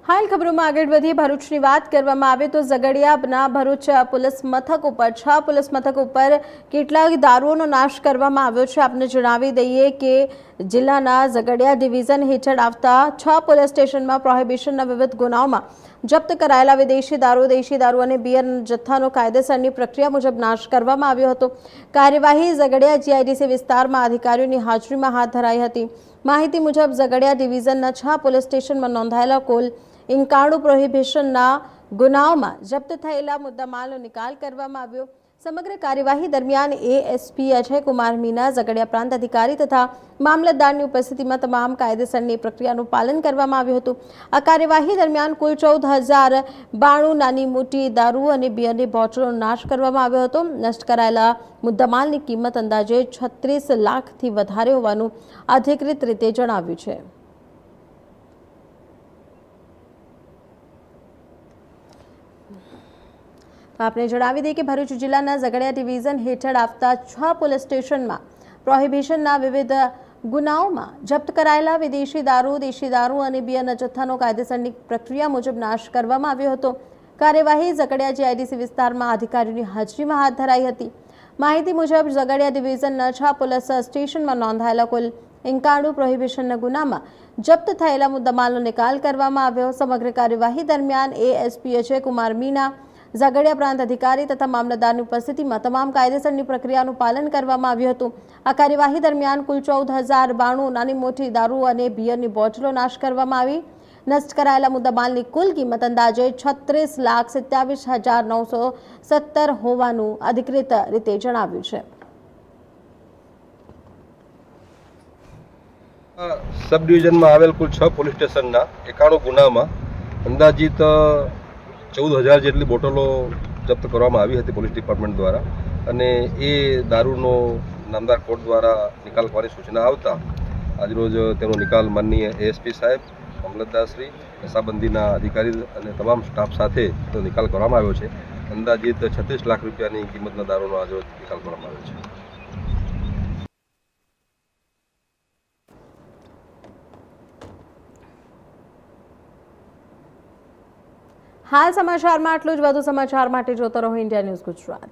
હાલ ખબરોમાં આગળ વધી ભરૂચની વાત કરવામાં આવે તો ઝઘડિયાના ભરૂચ પોલીસ મથક ઉપર 6 પોલીસ મથક ઉપર કેટલાક દારૂઓનો નાશ કરવામાં આવ્યો છે। આપને જણાવી દઈએ કે જિલ્લાના ઝઘડિયા ડિવિઝન હેઠળ આવતા 6 પોલીસ સ્ટેશનમાં પ્રોહિબિશનના વિવિધ ગુનાઓમાં જપ્ત કરાયેલા વિદેશી દારૂ અને બિયર જથ્થાનો કાયદેસરની પ્રક્રિયા મુજબ નાશ કરવામાં આવ્યો હતો। કાર્યવાહી ઝઘડિયા જીઆઈડીસી વિસ્તારમાં અધિકારીઓની હાજરીમાં હાથ ધરાઈ હતી। માહિતી મુજબ ઝઘડિયા ડિવિઝનના 6 પોલીસ સ્ટેશનમાં નોંધાયેલા કુલ 91 પ્રોહિબિશનના ગુનાઓમાં જપ્ત થયેલા મુદ્દામાલનો નિકાલ કરવામાં આવ્યો। સમગ્ર કાર્યવાહી દરમિયાન એએસપી અજય કુમાર મીના, ઝઘડિયા પ્રાંત અધિકારી તથા મામલતદારની ઉપસ્થિતિમાં તમામ કાયદેસરની પ્રક્રિયાનું પાલન કરવામાં આવ્યું હતું। આ કાર્યવાહી દરમિયાન કુલ 14,092 નાની મોટી દારૂ અને બિયરની બોટલોનો નાશ કરવામાં આવ્યો હતો। નષ્ટ કરાયેલા મુદ્દામાલની કિંમત અંદાજે 36 લાખથી વધારે હોવાનું અધિકૃત રીતે જણાવ્યું છે। आपने जणावी दी कि भरूच जिल्लाना ઝઘડિયા ડિવિઝન હેઠળ આવતા 6 પોલીસ સ્ટેશનમાં પ્રોહિબિશનના વિવિધ ગુનાઓમાં જપ્ત કરાયેલા વિદેશી દારૂ, દેશી દારૂ અને બિયરના જથ્થાનો કાયદેસરની પ્રક્રિયા મુજબ નાશ કરવામાં આવ્યો હતો। કાર્યવાહી ઝઘડિયા જીઆઈડીસી વિસ્તારમાં અધિકારીઓની હાજરીમાં હાથ ધરાઈ હતી। માહિતી મુજબ ઝઘડિયા ડિવિઝનના 6 પોલીસ સ્ટેશનમાં નોંધાયેલા કુલ 91 પ્રોહિબિશનના ગુનામાં જપ્ત થયેલા મુદ્દામાલનો નિકાલ કરવામાં આવ્યો। સમગ્ર કાર્યવાહી દરમિયાન એએસપી અજય કુમાર મીના, ઝઘડિયા પ્રાંત અધિકારી તથા મામલતદારની ઉપસ્થિતિમાં તમામ કાયદેસરની પ્રક્રિયાનું પાલન કરવામાં આવ્યું હતું। આ કાર્યવાહી દરમિયાન કુલ 14,092 નાની મોટી દારૂ અને બિયરની બોટલો નાશ કરવામાં આવી। નષ્ટ કરાયેલા મુદ્દામાલની કુલ કિંમત અંદાજે 36,27,917 હોવાનું અધિકૃત રીતે જણાવ્યું છે। सब डिविजन में आवेल कुल 6 पोलीस स्टेशन 91 गुनामा अंदाजित 14,000 જેટલી બોટલો જપ્ત કરવામાં આવી હતી પોલીસ ડિપાર્ટમેન્ટ દ્વારા અને એ દારૂનો નામદાર કોર્ટ દ્વારા નિકાલ કરવાની સૂચના આવતા આજરોજ તેનો નિકાલ માનનીય એએસપી સાહેબ, મામલતદારશ્રી, નશાબંધીના અધિકારી અને તમામ સ્ટાફ સાથે તેનો નિકાલ કરવામાં આવ્યો છે। અંદાજિત 36 લાખ રૂપિયાની કિંમતના દારૂનો આજરોજ નિકાલ કરવામાં આવ્યો છે। हाल समाचार में आटलू ज। વધુ સમાચાર માટે જોતા રહો ઇન્ડિયા ન્યૂઝ ગુજરાત।